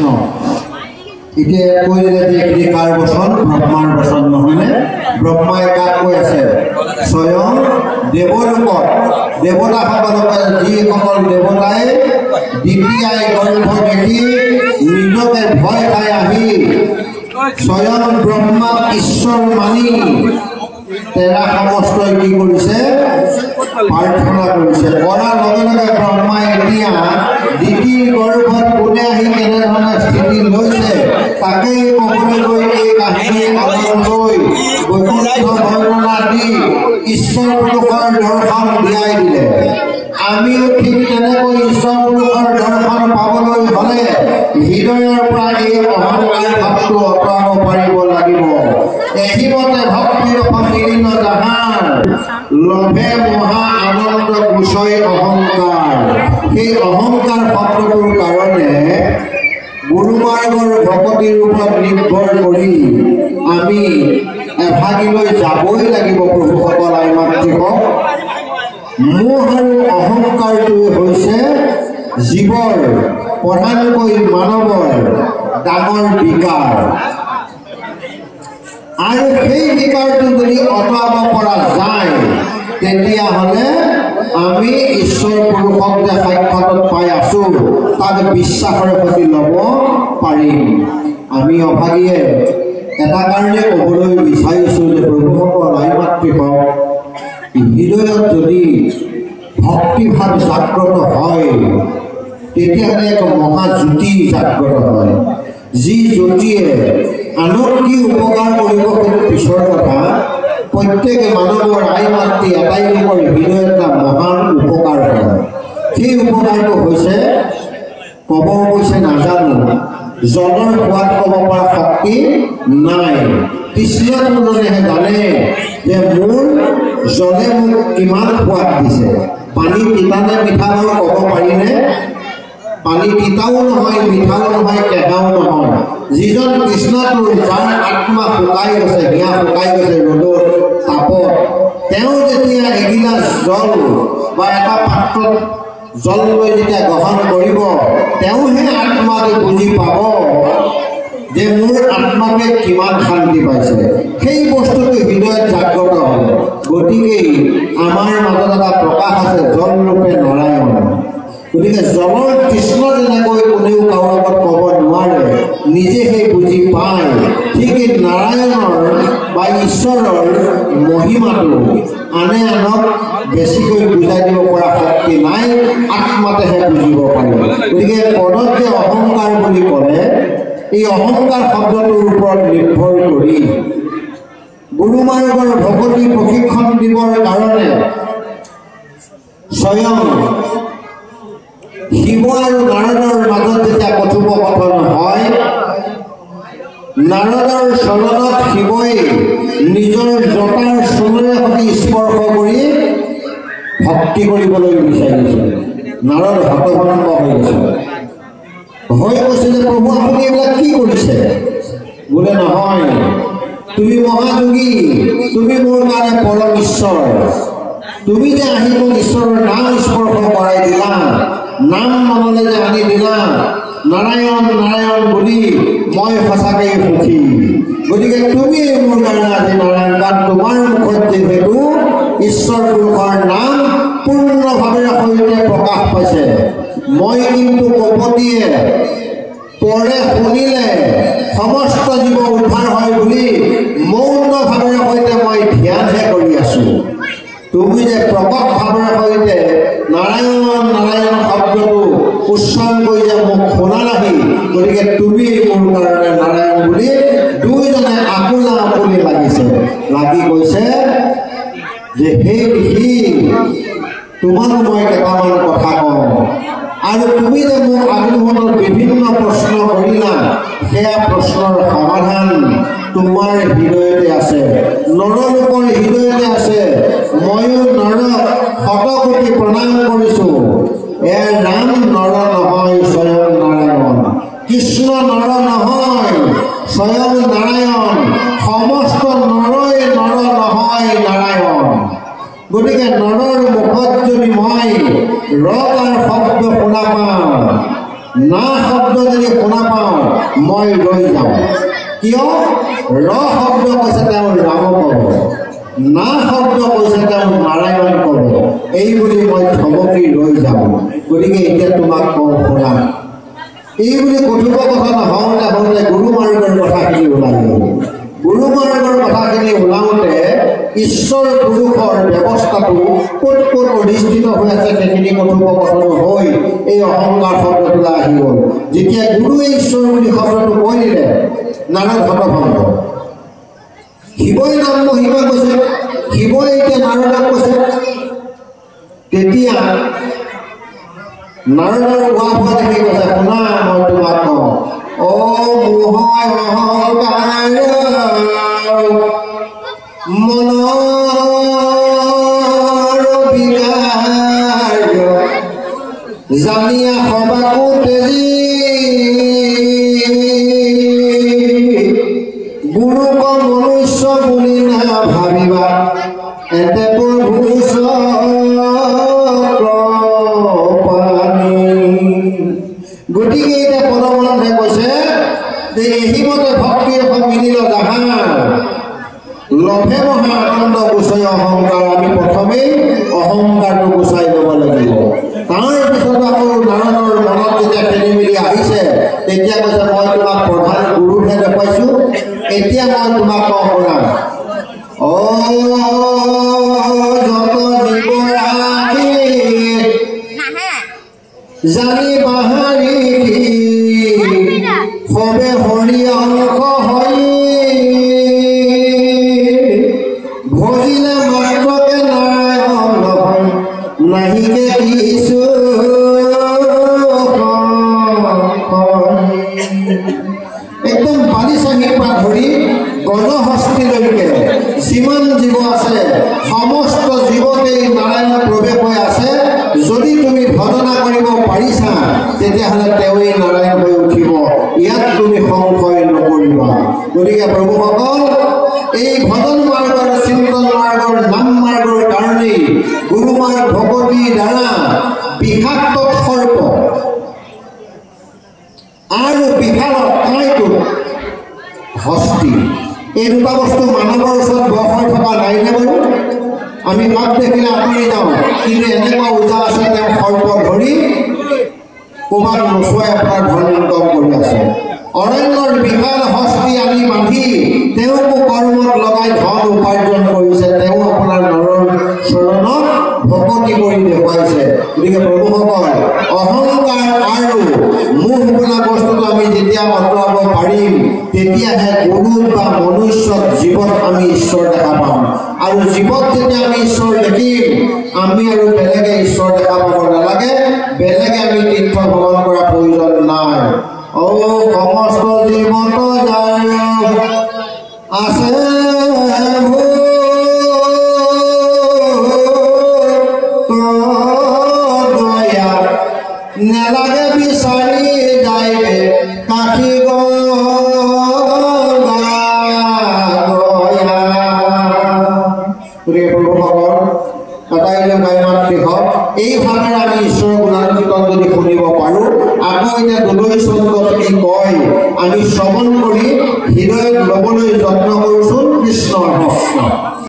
কৃষ্ণ এতিয়া কৈ দিলে যে এইখিনি কাৰ বচন ব্ৰহ্মাৰ বচন নহয়নে ব্ৰহ্মাই কাক কৈ আছে স্বয়ং দেৱলোকত দেৱতাসকলক যিসকল দেৱতাই দ্বিতীয়াই গৰ্ভ দেখি নিজকে ভয় খাই আহি স্বয়ং ব্ৰহ্মা ঈশ্বৰ মানি তেৰা সমস্তই কি কৰিছে প্ৰাৰ্থনা কৰিছে কৰাৰ লগে লগে ব্ৰহ্মাই এতিয়া দ্বিতীয় গৰ্ভত কোনে আহি কেনেধৰণে স্থিতি লৈছে তাকেই ক'বলৈ গৈ এই কাহিনী আৰম্ভ হৈ বৈকুণ্ঠ বৰ্ণনা দি ঈশ্বৰ পুৰুষৰ দৰ্শন দিয়াই দিলে আমিও ঠিক তেনেকৈ ঈশ্বৰ পুৰুষৰ দৰ্শন পাবলৈ হ'লে হৃদয়ৰ পৰা এই অহংকাৰ ভাৱটো আঁতৰাব পাৰিব লাগিব এহিমতে ভক্তিৰ সমিলিন জাহাৰ লভে মহা আনন্দ গুচয় অহংকাৰ সেই অহংকাৰ শব্দটোৰ কাৰণে গুৰুমাৰ্গৰ ভকতিৰ ওপৰত নিৰ্ভৰ কৰি আমি এভাগিলৈ যাবই লাগিব প্ৰভুসকল আই মাতৃকক মোহ আৰু অহংকাৰটোৱে হৈছে জীৱৰ প্ৰধানকৈ মানৱৰ ডাঙৰ বিকাৰ আৰু সেই বিকাৰটো যদি আঁতৰাব পৰা যায় তেতিয়াহ'লে আমি ঈশ্বৰ পুৰুষক যে সাক্ষাতত পাই আছোঁ তাক বিশ্বাসৰে সৈতে ল'ব পাৰিম আমি অভাগীয়ে এটা কাৰণে ক'বলৈ বিচাৰিছোঁ যে প্ৰভুসকল আই মাতৃকক হৃদয়ত যদি ভক্তিভাৱ জাগ্ৰত হয় তেতিয়াহ'লে এক মহাজ্যোতি জাগ্ৰত হয় যি জ্যোতিয়ে আনক কি উপকাৰ কৰিব সেইটো পিছৰ কথা প্ৰত্যেক মানৱৰ আই মাতৃ এটাই লোকৰ হৃদয়ত এটা মহান উপকাৰ হয় সেই উপকাৰটো হৈছে ক'ব কৈছে নাজানো জলৰ সোৱাদ ক'ব পৰা শক্তি নাই কৃষ্ণচন্দ্ৰনেহে জানে যে মোৰ জলে মোক কিমান সোৱাদ দিছে পানী তিতা নে মিঠা ক'ব পাৰিনে পানী তিতাও নহয় মিঠাও নহয় কেঁহাও নহয় যিজন কৃষ্ণটোৰ যাৰ আত্মা শুকাই গৈছে হিয়া শুকাই গৈছে ৰ'দত তাপত তেওঁ যেতিয়া এগিলাচ জল বা এটা পাত্ৰত জল লৈ যেতিয়া গ্ৰহণ কৰিব তেওঁহে আত্মাটো বুজি পাব যে মোৰ আত্মাকে কিমান শান্তি পাইছে সেই বস্তুটো হৃদয়ত জাগ্ৰত হ'ব গতিকে আমাৰ মাজত এটা প্ৰকাশ আছে জল ৰূপে নাৰায়ণ গতিকে জলৰ কৃষ্ণ যেনেকৈ কোনেও কাৰো আগত ক'ব নোৱাৰে নিজে সেই বুজি পায় ঠিক নাৰায়ণৰ বা ঈশ্বৰৰ মহিমাটো আনে আনক বেছিকৈ বুজাই দিব পৰা শক্তি নাই আত্মাতেহে বুজিব পাৰিব গতিকে পদত যে অহংকাৰ বুলি ক'লে এই অহংকাৰ শব্দটোৰ ওপৰত নিৰ্ভৰ কৰি গুৰুমাৰ্গৰ ভকতি প্ৰশিক্ষণ দিবৰ কাৰণে স্বয়ং শিৱ আৰু নাৰদৰ মাজত যেতিয়া কথোপকথন হয় নাৰদৰ চৰণত শিৱই নিজৰ জটাৰ চৰণেৰে সৈতে স্পৰ্শ কৰি ভক্তি কৰিবলৈ বিচাৰিছে নাৰদ হতভম্ব হৈ গৈছে যে প্ৰভু আপুনি এইবিলাক কি কৰিছে বোলে নহয় তুমি মহাযোগী তুমি মোৰ কাৰণে পৰম ঈশ্বৰ তুমি যে আহি মোক ঈশ্বৰৰ নাম স্পৰ্শ কৰাই দিলা নাম মনলৈ যে আনি দিলা নাৰায়ণ নাৰায়ণ বুলি মই সঁচাকৈ সুখী গতিকে তুমি মোৰ কাৰণে আজি নাৰায়ণ কাৰণ তোমাৰ মুখত যিহেতু ঈশ্বৰ পুৰুষৰ নাম পূৰ্ণভাৱে সৈতে প্ৰকাশ পাইছে মই কিন্তু কপতিয়ে পৰে শুনিলে সমস্ত জীৱ উদ্ধাৰ হয় বুলি মৌনভাৱে সৈতে মই ধ্যানহে কৰি আছোঁ তুমি যে প্ৰকটভাৱে সৈতে নাৰায়ণ নাৰায়ণ শব্দটো উচ্চাৰণ কৰি যে মোক শুনা নাহি গতিকে তুমি মোৰ কাৰণে নাৰায়ণ বুলি দুইজনে আপোনা আপুনি লাগিছে লাগি কৈছে যে সেই ঋষি তোমাক মই কেইটামান কথা কওঁ আৰু তুমি যে মোক আগমনত বিভিন্ন প্ৰশ্ন কৰিলা সেয়া প্ৰশ্নৰ সমাধান তোমাৰ হৃদয়তে আছে নৰলোকৰ হৃদয়তে আছে ময়ো নৰক শতকোটি প্ৰণাম কৰিছোঁ এৰ নাম নৰ নহয় স্বয়ং নাৰায়ণ কৃষ্ণ নৰ নহয় স্বয়ং নাৰায়ণ সমস্ত নৰই নৰ নহয় নাৰায়ণ গতিকে নৰৰ মুখত যদি মই ৰকাৰ শব্দ শুনা পাওঁ না শব্দ যদি শুনা পাওঁ মই ৰৈ যাওঁ কিয় ৰ শব্দ কৈছে তেওঁ ৰাম ক'ব না শব্দ কৈছে তেওঁ নাৰায়ণ ক'ব এই বুলি মই থমকি ৰৈ যাওঁ গতিকে এতিয়া তোমাক কওঁ শুনা এই বুলি কথোপকথন হওঁতে হওঁতে গুৰু মাৰ্গৰ কথাখিনি ওলাই গ'ল গুৰু মাৰ্গৰ কথাখিনি ওলাওঁতে ঈশ্বৰ পুৰুষৰ ব্যৱস্থাটো ক'ত ক'ত অধিষ্ঠিত হৈ আছে সেইখিনি কথোপকথন হৈ এই অহংকাৰ শব্দটো আহি গ'ল যেতিয়া গুৰুৱে ঈশ্বৰ বুলি শব্দটো কৈ দিলে নাৰদ হতভম্ব শিৱই নাম মহিমা কৈছে শিৱই এতিয়া নাৰদক কৈছে তেতিয়া নাৰদৰ গোৱা ভোৱা দেখি কৈছে শুনা মই তোমাক কওঁ অ মোহ অহংকাৰ মনৰ বিকাৰ জানিয়া সবাকো তেজি গুৰুক মনুষ্য বুলি না ভাবিবা এতে প্ৰভু গতিকে এতিয়া পদমন্ত্ৰে কৈছে যে এহিমতে ভক্তিৰ মিলিল জাহাৰ লভে মহা আনন্দ গুচাই অহংকাৰ আমি প্ৰথমেই অহংকাৰটো গুচাই ল'ব লাগিব তাৰপিছত আকৌ নাৰায়ণৰ মনত যেতিয়া খেলি মেলি আহিছে তেতিয়া কৈছে মই তোমাক প্ৰধান গুৰুহে দেখুৱাইছোঁ এতিয়া মই তোমাক কওঁ শুনা অ যত জীৱৰাশি জানি বাহাৰি সবে হৰি অংশ হৈ ভজিলে মাত্ৰকে নাৰায়ণ নহয় নাহিকে কিছু একদম বালি চাঙিৰ পৰা ধৰি গজহস্তিলৈকে যিমান জীৱ আছে সমস্ত জীৱতেই নাৰায়ণ প্ৰৱেশ হৈ আছে যদি তুমি ভজনা কৰিব পাৰিছা তেতিয়াহ'লে তেওঁই নাৰায়ণ হৈ উঠিব ইয়াত তুমি সংশয় নকৰিবা গতিকে প্ৰভুসকল এই ভজন মাৰ্গৰ চিন্তন মাৰ্গৰ নাম মাৰ্গৰ কাৰণেই গুৰু মাৰ্গ ভগৱতীৰ দ্বাৰা বিষাক্ত সৰ্প আৰু বিশালত ঠাইটো হস্তি এই দুটা বস্তু মানৱৰ ওচৰত বস হৈ থকা নাইনে বাৰু আমি কাক দেখিলে আঁতৰি যাওঁ কিন্তু এনেকুৱা ওজা আছে তেওঁ সৰ্প ধৰি ক'ৰবাত নচুৱাই আপোনাৰ ধন ইনকম কৰি আছে অৰণ্যৰ বিশাল হস্তি আনি বান্ধি তেওঁকো কৰ্মত লগাই ধন উপাৰ্জন কৰিছে তেওঁ আপোনাৰ নৰৰ চৰণত ভকতি কৰি দেখুৱাইছে গতিকে প্ৰভুসকল অহংকাৰ আৰু মোহ বোলা বস্তুটো আমি যেতিয়া আঁতৰাব পাৰিম তেতিয়াহে গুৰুত বা মনুষ্যত জীৱত আমি ঈশ্বৰ দেখা পাম আৰু জীৱত যেতিয়া আমি ঈশ্বৰ দেখিম আমি আৰু বেলেগে ঈশ্বৰ দেখা পাব নালাগে বেলেগে আমি তীৰ্থ ভ্ৰমণ কৰা প্ৰয়োজন নাই ও সমস্ত জীৱত যাৰ আছে দয়া নেলাগে বিচাৰি যাইবে কাঠি এই ভাষাৰে আমি ঈশ্বৰৰ গুণানুকীৰ্তন যদি শুনিব পাৰোঁ আকৌ এতিয়া দুলৈ চন্দ্ৰত কি কয় আমি শ্ৰৱণ কৰি হৃদয়ত ল'বলৈ যত্ন কৰোঁচোন কৃষ্ণৰ ভক্ত